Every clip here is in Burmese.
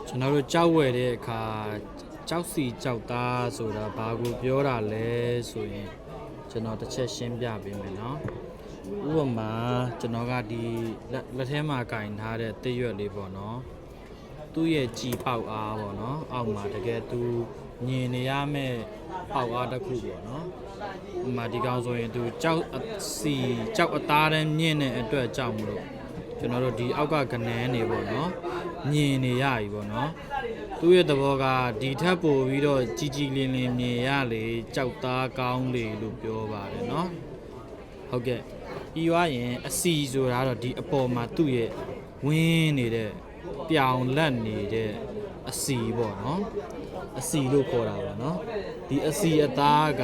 ကျွန်တော်တို့ကြောက်ဝယ်တဲ့အခါကြောက်စီကြောက်သားဆိုတာဘာကိုပြောတာလဲဆိုရင်ကျွန်တော်တစ်ချက်ရှင်းပြပေးမယ်နော်ဥပမာကျွန်တော်ကဒီလက်ထဲမှာကင်ထားတဲ့တစ်ရွက်လေးပေါ့နော်သူ့ရဲ့ကြည်ပေါက်အားပေါ့နော်အောက်မှာတကယ်သူညင်နေရမဲ့ပေါက်အားတစ်ခုပေါ့နော်ဥပမာဒီကောင်ဆိုရင်သူကြောက်စီကြောက်အသားတန်းမြင့်တဲ့အတွက်ကြောက်မလို့ကျွန်တော်တို့ဒီအောက်ကကနန်းနေပေါ့နော်ညင်နေရပြီပေါ့နော်သူ့ရဲ့သဘောကဒီထက်ပိုပြီးတော့ကြီးကြီးလင်းလင်းမြင်ရလေကြောက်သားကောင်းလေလို့ပြောပါတယ်နော်ဟုတ်ကဲ့ပြီးွားရင်အစီဆိုတာတော့ဒီအပေါ်မှာသူ့ရဲ့ဝင်းနေတဲ့ပြောင်လက်နေတဲ့အစီပေါ့နော်အစီလို့ခေါ်တာပေါ့နော်ဒီအစီအသားက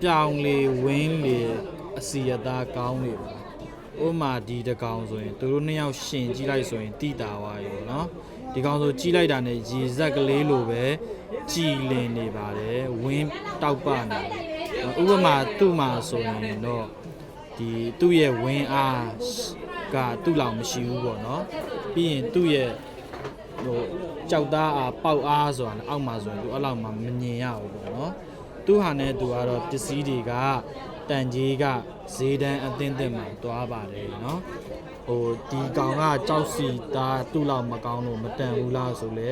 ပြောင်လေဝင်းလေအစီအသားကောင်းလေပါဥမာဒီတကောင်ဆိုရင်သူတို့နှစ်ယောက်ရှင်ကြည့်လိုက်ဆိုရင်တိတာဝါရေเนาะဒီကောင်ဆိုကြည့်လိုက်တာနဲ့ရေဇက်ကလေးလိုပဲကြည်လင်နေပါတယ်ဝင်းတောက်ပနေဥပမာသူ့မှာဆိုရင်တော့ဒီသူ့ရဲ့ဝင်းအားကသူ့လောက်မရှိဘူးပေါ့เนาะပြီးရင်သူ့ရဲ့ဟိုကြောက်သားအားပေါက်အားဆိုတာအောက်မှာဆိုရင်သူအဲ့လောက်မှမမြင်ရဘူးပေါ့เนาะသူ့ဟာနဲ့သူကတော့ပစ္စည်းတွေကတန်ကြီးကဈေးတန်းအသင်းသင့်မှာတွားပါတယ်เนาะဟိုဒီကောင်ကကြောက်စီသားသူ့လောက်မကောင်းလို့မတန်ဘူးလားဆိုလဲ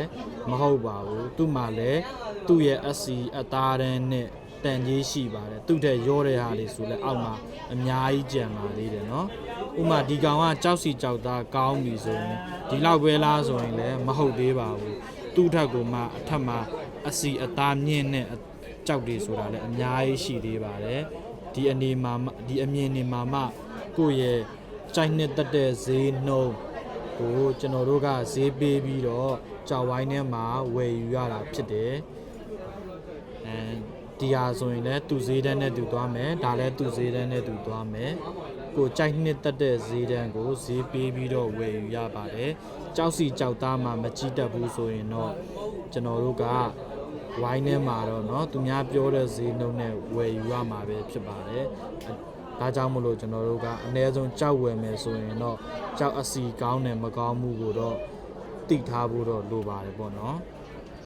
မဟုတ်ပါဘူးသူ့မှာလည်းသူ့ရဲ့အစီအသားတန်းနဲ့တန်ကြီးရှိပါတယ်သူ့တဲ့ရောတဲ့ဟာလေးဆိုလဲအောက်မှာအများကြီးကြံပါသေးတယ်เนาะဥမာဒီကောင်ကကြောက်စီကြောက်သားကောင်းပြီဆိုရင်ဒီလောက်ပဲလားဆိုရင်လည်းမဟုတ်သေးပါဘူးသူ့ထက်ကိုမှအထက်မှာအစီအသားမြင့်နဲ့ကြောက်တွေဆိုတာလည်းအများကြီးရှိသေးပါတယ်ဒီအနေမှာဒီအမြင်နေမှာမှကိုယ့်ရဲ့ကြိုက်နှစ်တက်တဲ့ဈေးနှုန်းကိုကျွန်တော်တို့ကဈေးပေးပြီးတော့ကြောက်ဝိုင်းထဲမှာဝယ်ယူရတာဖြစ်တယ်ဒီဟာဆိုရင်လည်းသူ့ဈေးတန်းနဲ့သူသွားမယ်ဒါလည်းသူ့ဈေးတန်းနဲ့သူသွားမယ်ကိုကြိုက်နှစ်တက်တဲ့ဈေးတန်းကိုဈေးပေးပြီးတော့ဝယ်ယူရပါတယ်ကြောက်စီကြောက်သားမှမကြည့်တတ်ဘူးဆိုရင်တော့ကျွန်တော်တို့ကဝိုင်းထဲမှာတော့เนาะသူများပြောတဲ့ဈေးနှုန်းနဲ့ဝယ်ယူရမှာပဲဖြစ်ပါတယ်ဒါကြောင့်မလို့ကျွန်တော်တို့ကအနည်းဆုံးကြောက်ဝယ်မယ်ဆိုရင်တော့ကြောက်အစီကောင်းတယ်မကောင်းမှုကိုတော့သိထားဖို့တော့လိုပါတယ်ပေါ့เนาะ